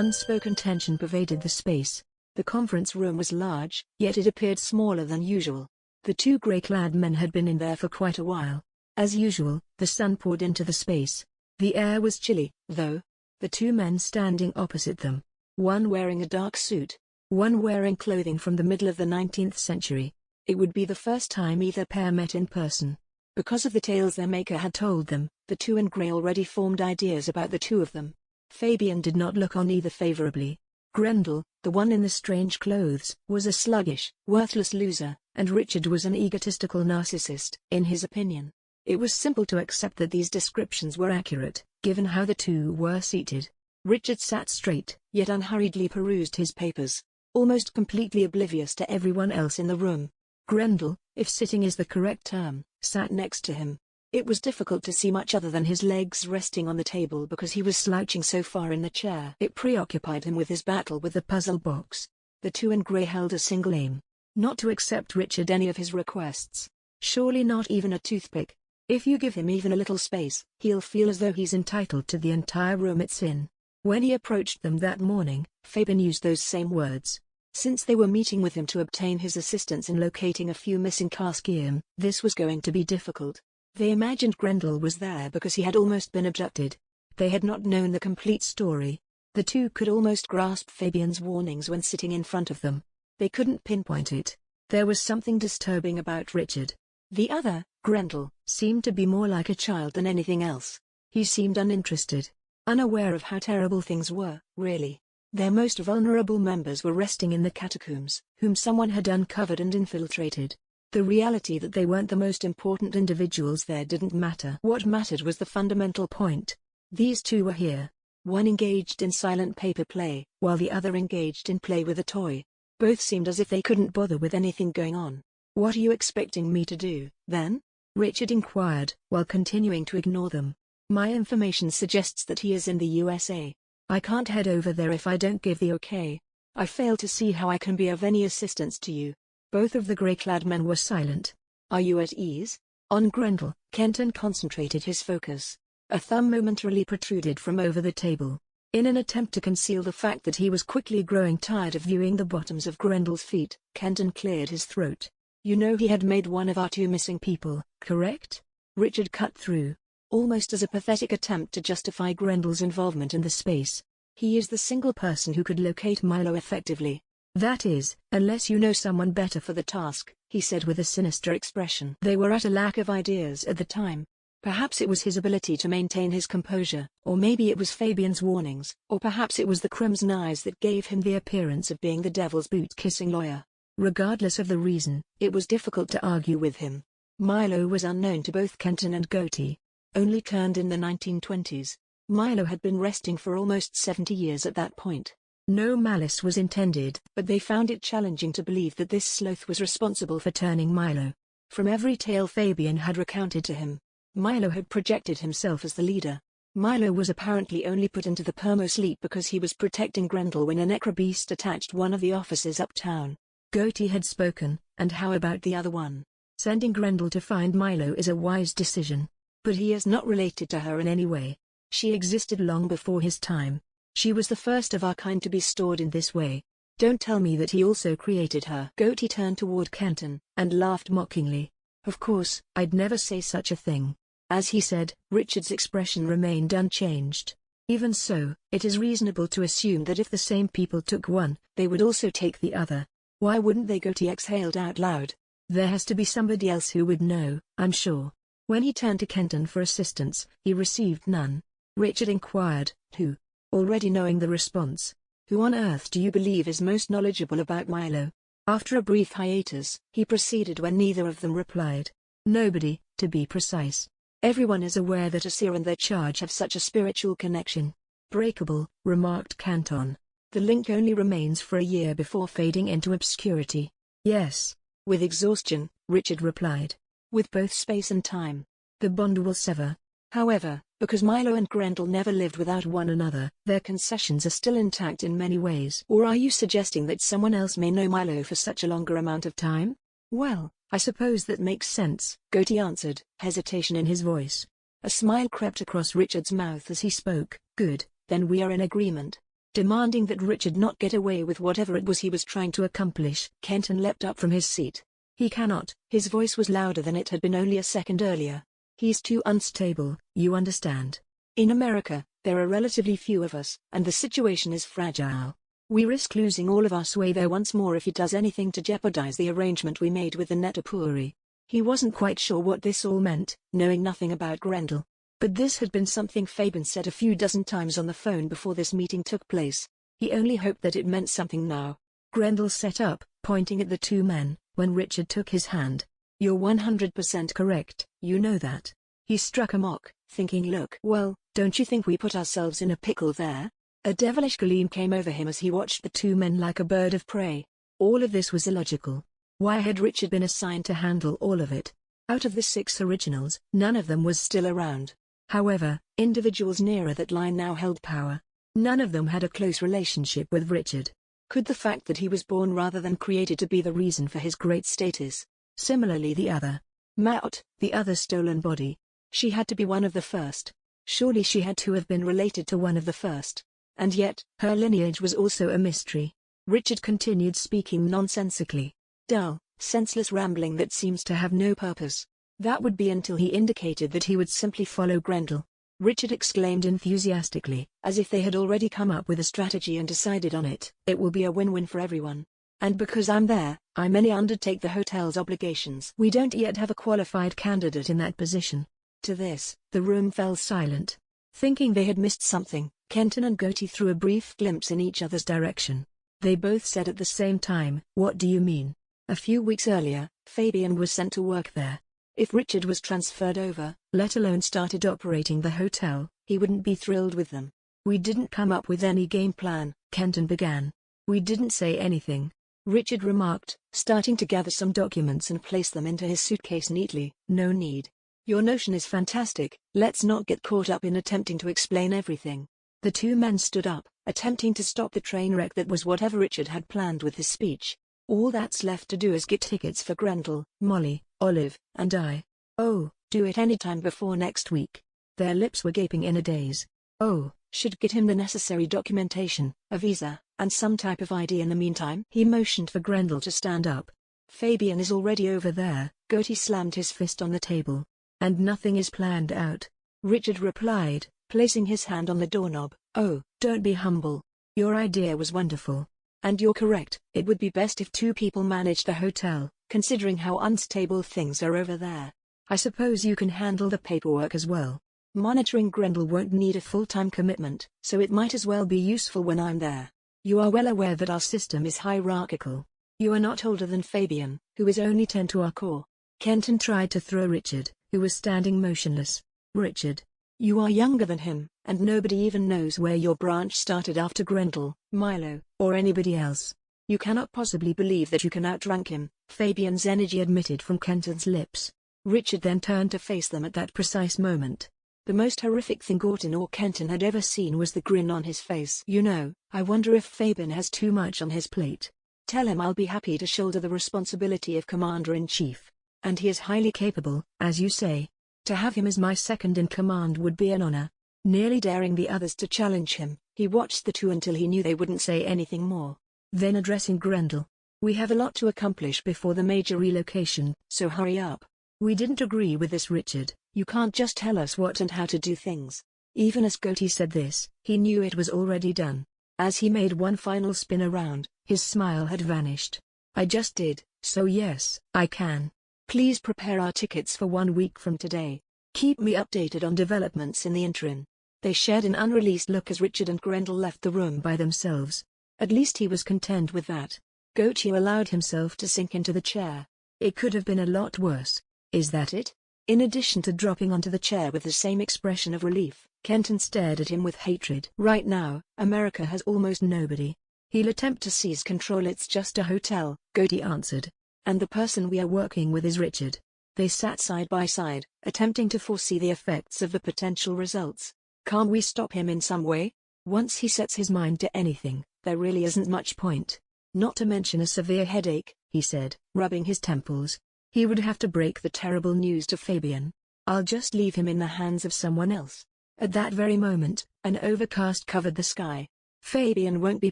Unspoken tension pervaded the space. The conference room was large, yet it appeared smaller than usual. The two grey-clad men had been in there for quite a while. As usual, the sun poured into the space. The air was chilly, though. The two men standing opposite them, one wearing a dark suit, one wearing clothing from the middle of the 19th century. It would be the first time either pair met in person. Because of the tales their maker had told them, the two in grey already formed ideas about the two of them. Fabian did not look on either favorably. Grendel, the one in the strange clothes, was a sluggish, worthless loser, and Richard was an egotistical narcissist, in his opinion. It was simple to accept that these descriptions were accurate, given how the two were seated. Richard sat straight, yet unhurriedly perused his papers, almost completely oblivious to everyone else in the room. Grendel, if sitting is the correct term, sat next to him. It was difficult to see much other than his legs resting on the table because he was slouching so far in the chair. It preoccupied him with his battle with the puzzle box. The two in grey held a single aim: not to accept Richard any of his requests. Surely not even a toothpick. If you give him even a little space, he'll feel as though he's entitled to the entire room it's in. When he approached them that morning, Fabian used those same words. Since they were meeting with him to obtain his assistance in locating a few missing Kaw-Sekhmu, this was going to be difficult. They imagined Grendel was there because he had almost been abducted. They had not known the complete story. The two could almost grasp Fabian's warnings when sitting in front of them. They couldn't pinpoint it. There was something disturbing about Richard. The other, Grendel, seemed to be more like a child than anything else. He seemed uninterested, unaware of how terrible things were, really. Their most vulnerable members were resting in the catacombs, whom someone had uncovered and infiltrated. The reality that they weren't the most important individuals there didn't matter. What mattered was the fundamental point. These two were here. One engaged in silent paper play, while the other engaged in play with a toy. Both seemed as if they couldn't bother with anything going on. "What are you expecting me to do, then?" Richard inquired, while continuing to ignore them. "My information suggests that he is in the USA. I can't head over there if I don't give the okay. I fail to see how I can be of any assistance to you." Both of the grey-clad men were silent. "Are you at ease?" On Grendel, Kenton concentrated his focus. A thumb momentarily protruded from over the table. In an attempt to conceal the fact that he was quickly growing tired of viewing the bottoms of Grendel's feet, Kenton cleared his throat. "You know he had made one of our two missing people, correct?" Richard cut through, almost as a pathetic attempt to justify Grendel's involvement in the space. "He is the single person who could locate Milo effectively. That is, unless you know someone better for the task," he said with a sinister expression. They were at a lack of ideas at the time. Perhaps it was his ability to maintain his composure, or maybe it was Fabian's warnings, or perhaps it was the crimson eyes that gave him the appearance of being the devil's boot-kissing lawyer. Regardless of the reason, it was difficult to argue with him. Milo was unknown to both Kenton and Goatee. Only turned in the 1920s, Milo had been resting for almost 70 years at that point. No malice was intended, but they found it challenging to believe that this sloth was responsible for turning Milo. From every tale Fabian had recounted to him, Milo had projected himself as the leader. Milo was apparently only put into the permo-sleep because he was protecting Grendel when a necrobeast attacked one of the offices uptown. Goatee had spoken, and how about the other one? Sending Grendel to find Milo is a wise decision. But he is not related to her in any way. She existed long before his time. She was the first of our kind to be stored in this way. Don't tell me that he also created her. Goatee turned toward Kenton, and laughed mockingly. Of course, I'd never say such a thing. As he said, Richard's expression remained unchanged. Even so, it is reasonable to assume that if the same people took one, they would also take the other. Why wouldn't they? Goatee exhaled out loud. There has to be somebody else who would know, I'm sure. When he turned to Kenton for assistance, he received none. Richard inquired, "Who?" Already knowing the response. "Who on earth do you believe is most knowledgeable about Milo?" After a brief hiatus, he proceeded when neither of them replied. "Nobody, to be precise. Everyone is aware that Asir and their charge have such a spiritual connection." "Breakable," remarked Kenton. "The link only remains for a year before fading into obscurity." "Yes." With exhaustion, Richard replied. "With both space and time. The bond will sever. However, because Milo and Grendel never lived without one another, their concessions are still intact in many ways." "Or are you suggesting that someone else may know Milo for such a longer amount of time?" "Well, I suppose that makes sense," Goatee answered, hesitation in his voice. A smile crept across Richard's mouth as he spoke. "Good, then we are in agreement. demanding that Richard not get away with whatever it was he was trying to accomplish. Kenton leapt up from his seat. He cannot. His voice was louder than it had been only a second earlier. He's too unstable, you understand. In America, there are relatively few of us, and the situation is fragile. We risk losing all of our sway there once more if he does anything to jeopardize the arrangement we made with the Netapuri. He wasn't quite sure what this all meant, knowing nothing about Grendel. But this had been something Fabian said a few dozen times on the phone before this meeting took place. He only hoped that it meant something now. Grendel sat up, pointing at the two men, when Richard took his hand. You're 100% correct, you know that. He struck a mock, thinking, look, well, don't you think we put ourselves in a pickle there? A devilish gleam came over him as he watched the two men like a bird of prey. All of this was illogical. Why had Richard been assigned to handle all of it? Out of the 6 originals, none of them was still around. However, individuals nearer that line now held power. None of them had a close relationship with Richard. Could the fact that he was born rather than created to be the reason for his great status? Similarly the other. Maut, the other stolen body. She had to be one of the first. Surely she had to have been related to one of the first. And yet, her lineage was also a mystery. Richard continued speaking nonsensically. Dull, senseless rambling that seems to have no purpose. That would be until he indicated that he would simply follow Grendel. Richard exclaimed enthusiastically, as if they had already come up with a strategy and decided on it. It will be a win-win for everyone. And because I'm there, I may undertake the hotel's obligations. We don't yet have a qualified candidate in that position. To this, the room fell silent. Thinking they had missed something, Kenton and Goatee threw a brief glimpse in each other's direction. They both said at the same time, what do you mean? A few weeks earlier, Fabian was sent to work there. If Richard was transferred over, let alone started operating the hotel, he wouldn't be thrilled with them. We didn't come up with any game plan, Kenton began. We didn't say anything, Richard remarked, starting to gather some documents and place them into his suitcase neatly. No need. Your notion is fantastic, let's not get caught up in attempting to explain everything. The two men stood up, attempting to stop the train wreck that was whatever Richard had planned with his speech. All that's left to do is get tickets for Grendel, Molly, Olive, and I. Oh, do it any time before next week. Their lips were gaping in a daze. Oh, should get him the necessary documentation, a visa, and some type of ID in the meantime. He motioned for Grendel to stand up. Fabian is already over there. Goatee slammed his fist on the table. And nothing is planned out, Richard replied, placing his hand on the doorknob. Oh, don't be humble. Your idea was wonderful. And you're correct, it would be best if 2 people managed the hotel, considering how unstable things are over there. I suppose you can handle the paperwork as well. Monitoring Grendel won't need a full-time commitment, so it might as well be useful when I'm there. You are well aware that our system is hierarchical. You are not older than Fabian, who is only 10 to our core. Kenton tried to throw Richard, who was standing motionless. Richard, you are younger than him, and nobody even knows where your branch started after Grendel, Milo, or anybody else. You cannot possibly believe that you can outrank him, Fabian's energy admitted from Kenton's lips. Richard then turned to face them at that precise moment. The most horrific thing Gorton or Kenton had ever seen was the grin on his face. You know, I wonder if Fabian has too much on his plate. Tell him I'll be happy to shoulder the responsibility of Commander-in-Chief. And he is highly capable, as you say. To have him as my second-in-command would be an honor. Nearly daring the others to challenge him, he watched the two until he knew they wouldn't say anything more. Then addressing Grendel. We have a lot to accomplish before the major relocation, so hurry up. We didn't agree with this, Richard. You can't just tell us what and how to do things. Even as Goatee said this, he knew it was already done. As he made one final spin around, his smile had vanished. I just did, so yes, I can. Please prepare our tickets for 1 week from today. Keep me updated on developments in the interim. They shared an unreleased look as Richard and Grendel left the room by themselves. At least he was content with that. Goatee allowed himself to sink into the chair. It could have been a lot worse. Is that it? In addition to dropping onto the chair with the same expression of relief, Kenton stared at him with hatred. Right now, America has almost nobody. He'll attempt to seize control. It's just a hotel, Goatee answered. And the person we are working with is Richard. They sat side by side, attempting to foresee the effects of the potential results. Can't we stop him in some way? Once he sets his mind to anything, there really isn't much point. Not to mention a severe headache, he said, rubbing his temples. He would have to break the terrible news to Fabian. I'll just leave him in the hands of someone else. At that very moment, an overcast covered the sky. Fabian won't be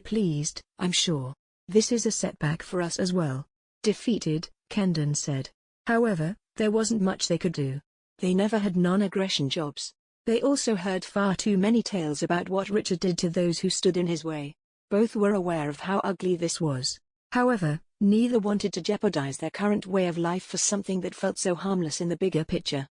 pleased, I'm sure. This is a setback for us as well. Defeated, Kendon said. However, there wasn't much they could do. They never had non-aggression jobs. They also heard far too many tales about what Richard did to those who stood in his way. Both were aware of how ugly this was. However, neither wanted to jeopardize their current way of life for something that felt so harmless in the bigger picture.